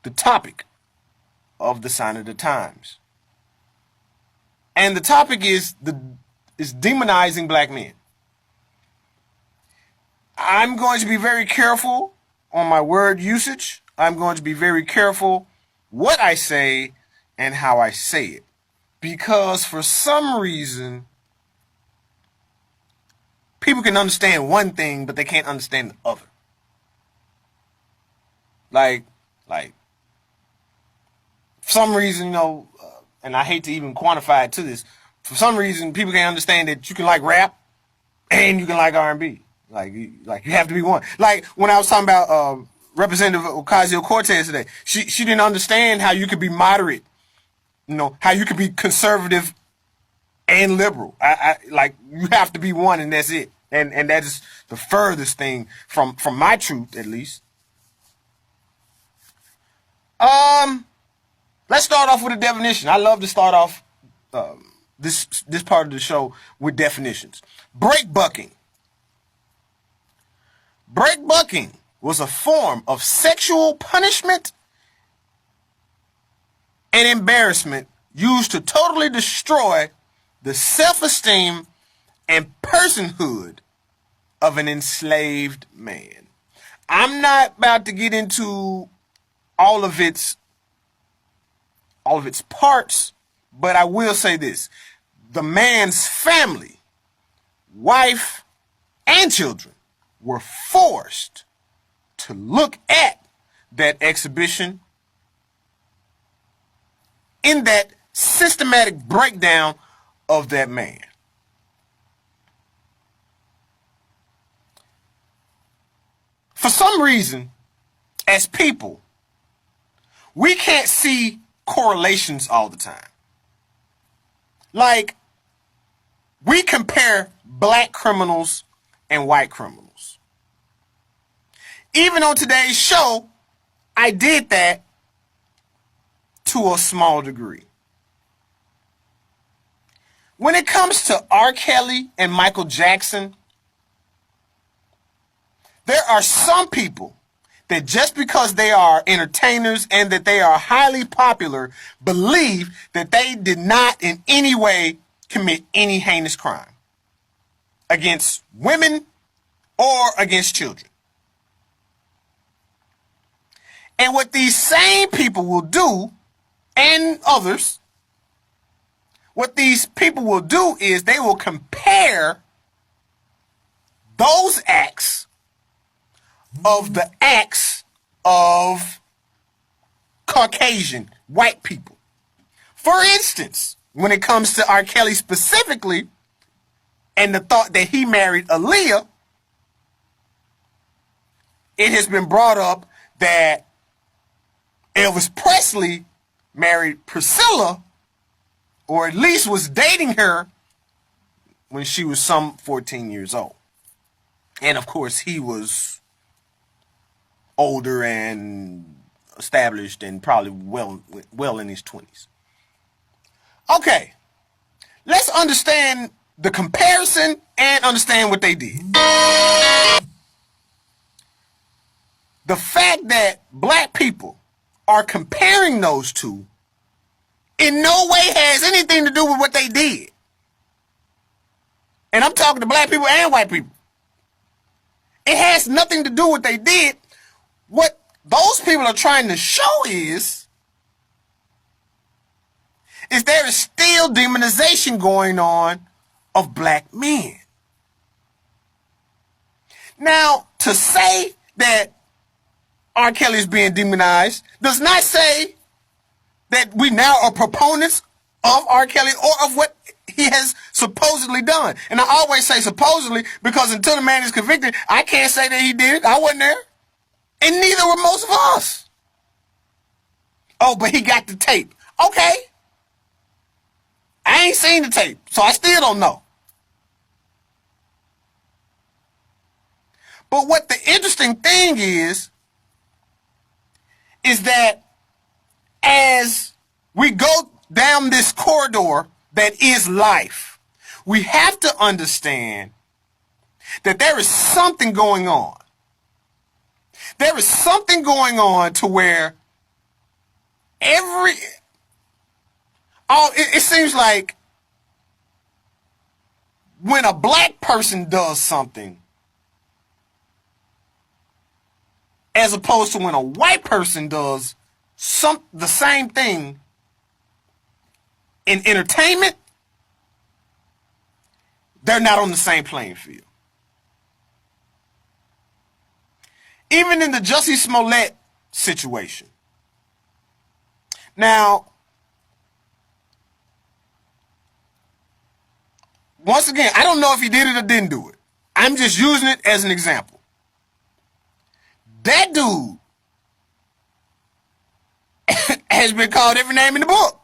the topic of the Sign of the Times. And the topic is demonizing black men. I'm going to be very careful on my word usage. I'm going to be very careful what I say and how I say it. Because for some reason, people can understand one thing, but they can't understand the other. Like, for some reason, and I hate to even quantify it to this, for some reason, people can't understand that you can like rap and you can like R&B. Like you have to be one. Like when I was talking about Representative Ocasio-Cortez today, she didn't understand how you could be moderate, how you could be conservative and liberal. Like you have to be one, and that's it. And that is the furthest thing from my truth, at least. Let's start off with a definition. I love to start off this part of the show with definitions. Breakbucking. Breakbucking was a form of sexual punishment and embarrassment used to totally destroy the self-esteem and personhood of an enslaved man. I'm not about to get into all of its parts, but I will say this. The man's family, wife, and children were forced to look at that exhibition in that systematic breakdown of that man. For some reason, as people, we can't see correlations all the time. Like, we compare black criminals and white criminals. Even on today's show, I did that to a small degree. When it comes to R. Kelly and Michael Jackson, there are some people that just because they are entertainers and that they are highly popular, believe that they did not in any way commit any heinous crime against women or against children. And what these same people will do, and others, what these people will do is they will compare those acts of the acts of Caucasian white people. For instance, when it comes to R. Kelly specifically, and the thought that he married Aaliyah, it has been brought up that Elvis Presley married Priscilla, or at least was dating her when she was some 14 years old. And of course, he was older and established and probably well in his 20s. Okay, let's understand the comparison and understand what they did. The fact that black people are comparing those two in no way has anything to do with what they did. And I'm talking to black people and white people. It has nothing to do with what they did. What those people are trying to show is there is still demonization going on of black men. Now, to say that R. Kelly is being demonized does not say that we now are proponents of R. Kelly or of what he has supposedly done. And I always say supposedly because until the man is convicted, I can't say that he did it. I wasn't there. And neither were most of us. Oh, but he got the tape. Okay. I ain't seen the tape, so I still don't know. But what the interesting thing is that as we go down this corridor that is life, we have to understand that there is something going on. There is something going on to where every it seems like when a black person does something, as opposed to when a white person does the same thing in entertainment, they're not on the same playing field. Even in the Jussie Smollett situation. Now, once again, I don't know if he did it or didn't do it. I'm just using it as an example. That dude has been called every name in the book.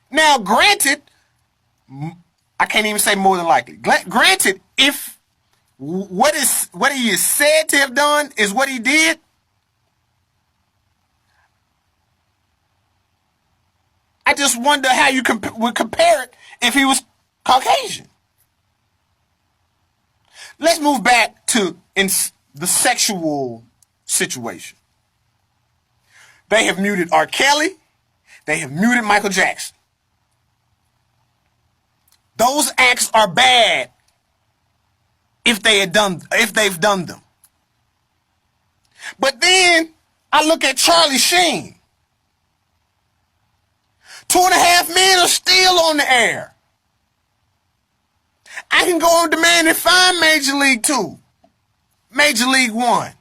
Now, granted, I can't even say more than likely. Granted, if what he is said to have done is what he did, I just wonder how you would compare it if he was Caucasian. Let's move back to the sexual situation. They have muted R. Kelly. They have muted Michael Jackson. Those acts are bad if they've done them. But then I look at Charlie Sheen. 2.5 Men are still on the air. I can go on demand and find Major League 2, Major League 1.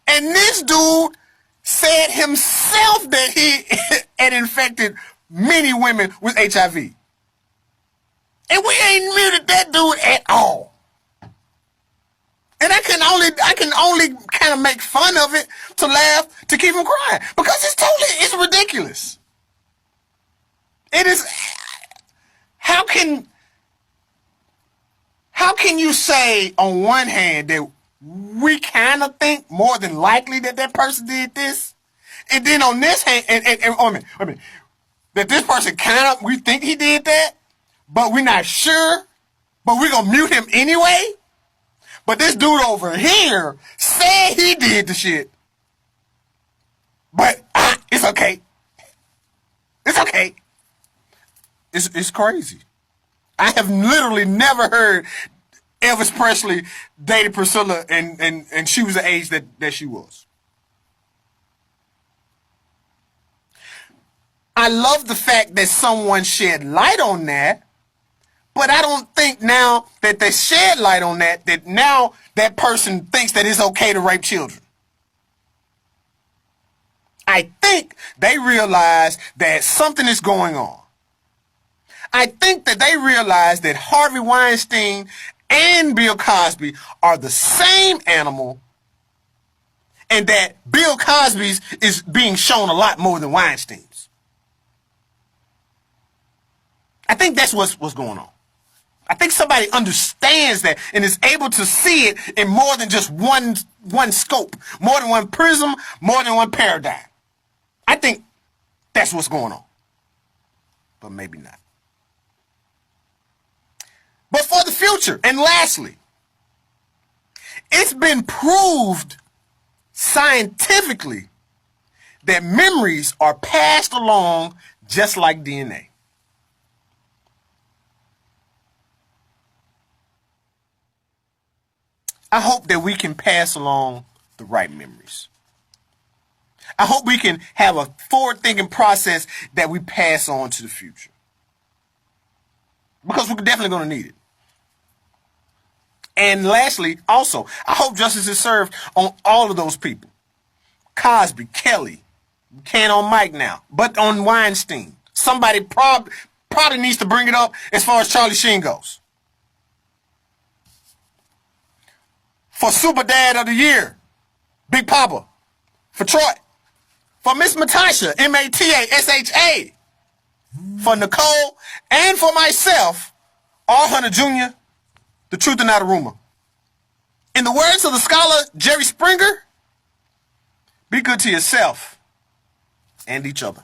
And this dude said himself that he had infected many women with HIV. And we ain't muted that dude at all. And I can only kind of make fun of it to laugh to keep him crying because it's ridiculous. It is. How can you say on one hand that we kind of think more than likely that person did this, and then on this hand, and wait a minute, that this person we think he did that, but we're not sure, but we're gonna mute him anyway. But this dude over here said he did the shit. But it's okay. It's okay. It's crazy. I have literally never heard Elvis Presley dated Priscilla and she was the age that she was. I love the fact that someone shed light on that, but I don't think now that they shed light on that now that person thinks that it's okay to rape children. I think they realize that something is going on. I think that they realize that Harvey Weinstein and Bill Cosby are the same animal, and that Bill Cosby's is being shown a lot more than Weinstein's. I think that's what's going on. I think somebody understands that and is able to see it in more than just one scope, more than one prism, more than one paradigm. I think that's what's going on. But maybe not. But for the future, and lastly, it's been proved scientifically that memories are passed along just like DNA. I hope that we can pass along the right memories. I hope we can have a forward-thinking process that we pass on to the future. Because we're definitely going to need it. And lastly, also, I hope justice is served on all of those people. Cosby, Kelly, can't on Mike now, but on Weinstein. Somebody probably needs to bring it up as far as Charlie Sheen goes. For Super Dad of the Year, Big Papa. For Troy. For Miss Matasha, Matasha. For Nicole, and for myself, R. Hunter Jr., the truth and not a rumor. In the words of the scholar Jerry Springer, be good to yourself and each other.